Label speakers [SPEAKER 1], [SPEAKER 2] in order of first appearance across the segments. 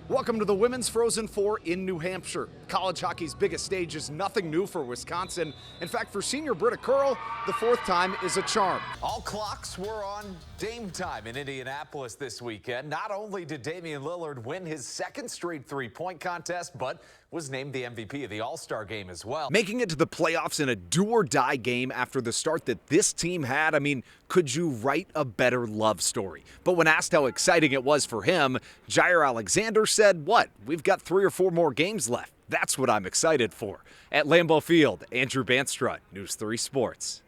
[SPEAKER 1] Welcome to the Women's Frozen Four in New Hampshire. College hockey's biggest stage is nothing new for Wisconsin. In fact, for senior Britta Curl, the fourth time is a charm.
[SPEAKER 2] All clocks were on Dame time in Indianapolis this weekend. Not only did Damian Lillard win his second straight three-point contest, but was named the MVP of the All-Star game as well.
[SPEAKER 1] Making it to the playoffs in a do-or-die game after the start that this team had, could you write a better love story? But when asked how exciting it was for him, Jair Alexander said, "What? We've got 3 or 4 more games left. That's what I'm excited for." At Lambeau Field, Andrew Bandstra, News 3 Sports.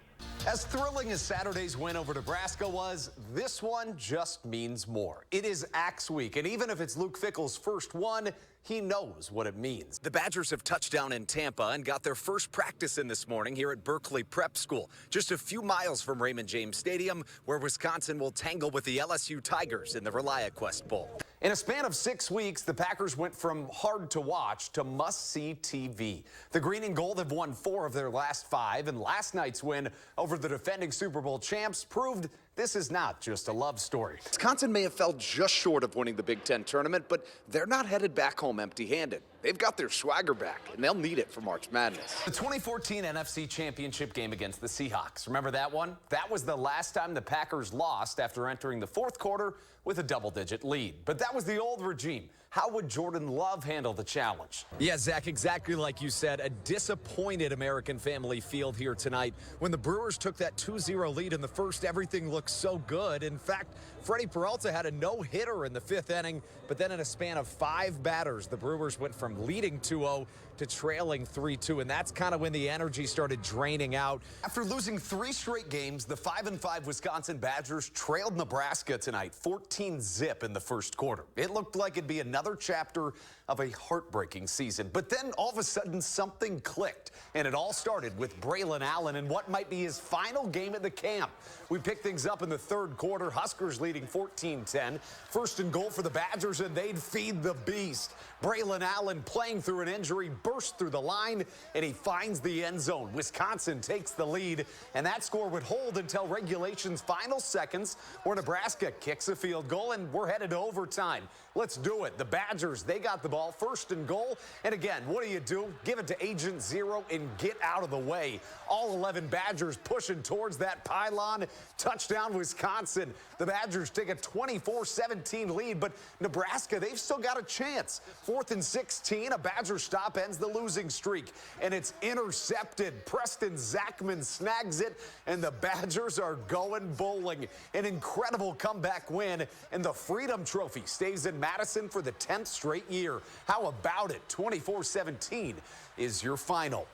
[SPEAKER 2] As thrilling as Saturday's win over Nebraska was, this one just means more. It is Axe Week, and even if it's Luke Fickell's first one, he knows what it means. The Badgers have touched down in Tampa and got their first practice in this morning here at Berkeley Prep School, just a few miles from Raymond James Stadium, where Wisconsin will tangle with the LSU Tigers in the ReliaQuest Bowl. In a span of 6 weeks, the Packers went from hard to watch to must-see TV. The Green and Gold have won 4 of their last 5, and last night's win over the defending Super Bowl champs proved this is not just a love story.
[SPEAKER 1] Wisconsin may have fell just short of winning the Big Ten tournament, but they're not headed back home empty-handed. They've got their swagger back, and they'll need it for March Madness.
[SPEAKER 2] The 2014 NFC Championship game against the Seahawks. Remember that one? That was the last time the Packers lost after entering the fourth quarter with a double-digit lead. But that was the old regime. How would Jordan Love handle the challenge? Yeah, Zach, exactly like you said, a disappointed American Family Field here tonight. When the Brewers took that 2-0 lead in the first, everything looked so good. In fact, Freddie Peralta had a no-hitter in the 5th inning, but then in a span of 5 batters, the Brewers went from leading 2-0 to trailing 3-2, and that's kind of when the energy started draining out. After losing 3 straight games, the 5-5 Wisconsin Badgers trailed Nebraska tonight, 14-0 in the first quarter. It looked like it'd be another chapter of a heartbreaking season, but then all of a sudden something clicked, and it all started with Braylon Allen in what might be his final game at the camp. We picked things up in the 3rd quarter, Huskers leading 14-10, first and goal for the Badgers, and they'd feed the beast. Braylon Allen, playing through an injury, burst through the line, and he finds the end zone. Wisconsin takes the lead, and that score would hold until regulation's final seconds, where Nebraska kicks a field goal, and we're headed to overtime. Let's do it. The Badgers, they got the ball, first and goal, and again, what do? Give it to Agent Zero and get out of the way. All 11 Badgers pushing towards that pylon. Touchdown, Wisconsin. The Badgers take a 24-17 lead, but Nebraska, they've still got a chance. 4th and 16, a Badger stop ends the losing streak, and it's intercepted. Preston Zachman snags it, and the Badgers are going bowling. An incredible comeback win, and the Freedom Trophy stays in Madison for the 10th straight year. How about it? 24-17 is your final.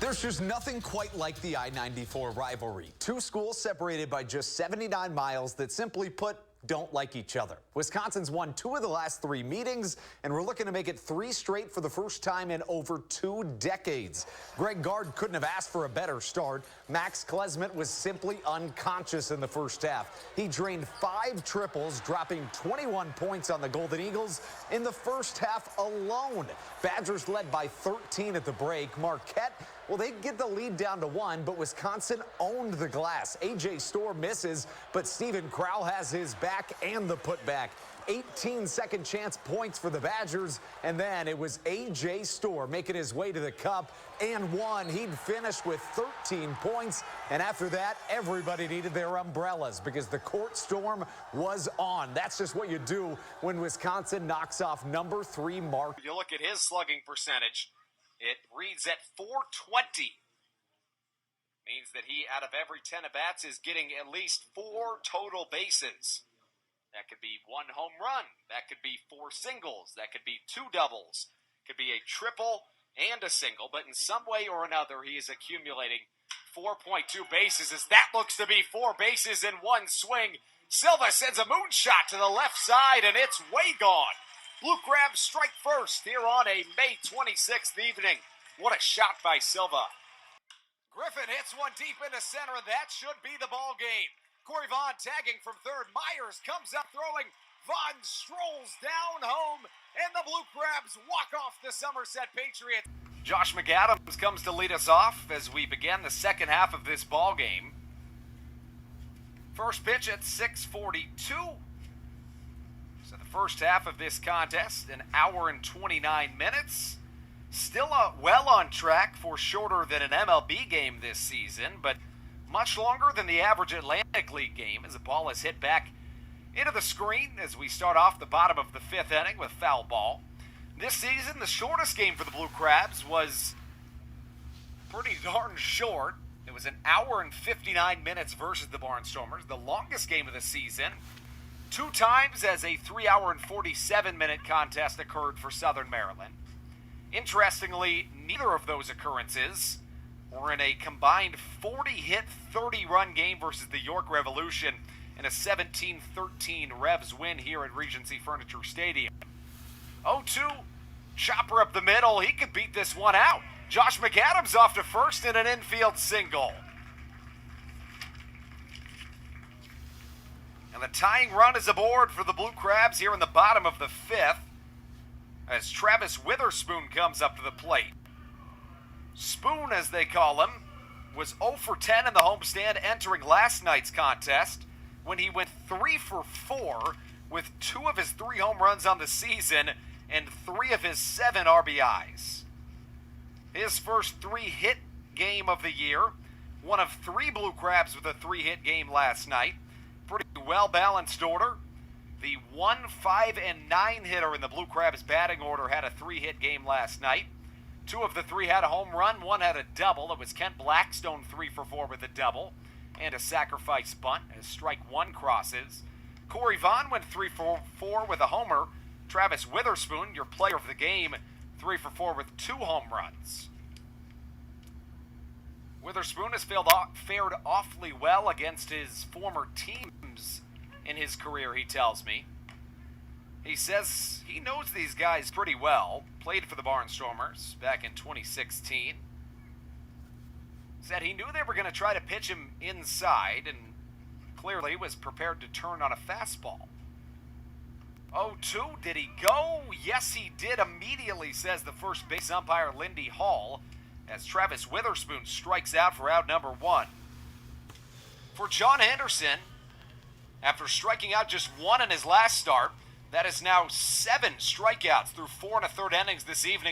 [SPEAKER 2] There's just nothing quite like the I-94 rivalry. 2 schools separated by just 79 miles that, simply put, don't like each other. Wisconsin's won 2 of the last 3 meetings, and we're looking to make it 3 straight for the first time in over 2 decades. Greg Gard couldn't have asked for a better start. Max Klesmet was simply unconscious in the first half. He drained 5 triples, dropping 21 points on the Golden Eagles in the first half alone. Badgers led by 13 at the break. Marquette, well, they get the lead down to 1, but Wisconsin owned the glass. A.J. Storr misses, but Stephen Crowell has his back and the putback. 18 second chance points for the Badgers, and then it was A.J. Storr making his way to the cup and won. He'd finished with 13 points, and after that, everybody needed their umbrellas because the court storm was on. That's just what you do when Wisconsin knocks off number 3 Mark.
[SPEAKER 3] If you look at his slugging percentage, it reads at .420. Means that he, out of every 10 at-bats, is getting at least 4 total bases. That could be 1 home run. That could be 4 singles. That could be 2 doubles. Could be a triple and a single. But in some way or another, he is accumulating 4.2 bases, as that looks to be 4 bases in 1 swing. Silva sends a moonshot to the left side, and it's way gone. Blue Crabs strike first here on a May 26th evening. What a shot by Silva. Griffin hits one deep into center, and that should be the ball game. Corey Vaughn tagging from third. Myers comes up throwing. Vaughn strolls down home, and the Blue Crabs walk off the Somerset Patriots. Josh McAdams comes to lead us off as we begin the second half of this ball game. First pitch at 6:42. So the first half of this contest, an hour and 29 minutes. Still well on track for shorter than an MLB game this season, but much longer than the average Atlantic League game as the ball is hit back into the screen as we start off the bottom of the fifth inning with foul ball. This season, the shortest game for the Blue Crabs was pretty darn short. It was an hour and 59 minutes versus the Barnstormers, the longest game of the season. 2 times as a 3-hour and 47-minute contest occurred for Southern Maryland. Interestingly, neither of those occurrences were in a combined 40-hit, 30-run game versus the York Revolution in a 17-13 Revs win here at Regency Furniture Stadium. 0-2, chopper up the middle. He could beat this one out. Josh McAdams off to first in an infield single. And the tying run is aboard for the Blue Crabs here in the bottom of the fifth as Travis Witherspoon comes up to the plate. Spoon, as they call him, was 0 for 10 in the homestand entering last night's contest when he went 3 for 4 with 2 of his 3 home runs on the season and 3 of his 7 RBIs. His first 3-hit game of the year, one of 3 Blue Crabs with a 3-hit game last night. Pretty well-balanced order. The 1, 5, and 9 hitter in the Blue Crabs batting order had a 3-hit game last night. 2 of the 3 had a home run, 1 had a double. It was Kent Blackstone 3 for 4 with a double and a sacrifice bunt as strike 1 crosses. Corey Vaughn went 3 for 4 with a homer. Travis Witherspoon, your player of the game, 3 for 4 with 2 home runs. Witherspoon has fared awfully well against his former teams in his career, he tells me. He says he knows these guys pretty well. Played for the Barnstormers back in 2016. Said he knew they were going to try to pitch him inside and clearly was prepared to turn on a fastball. 0-2, did he go? Yes, he did immediately, says the first base umpire, Lindy Hall, as Travis Witherspoon strikes out for out number 1. For John Henderson, after striking out just 1 in his last start, that is now 7 strikeouts through 4 1/3 innings this evening.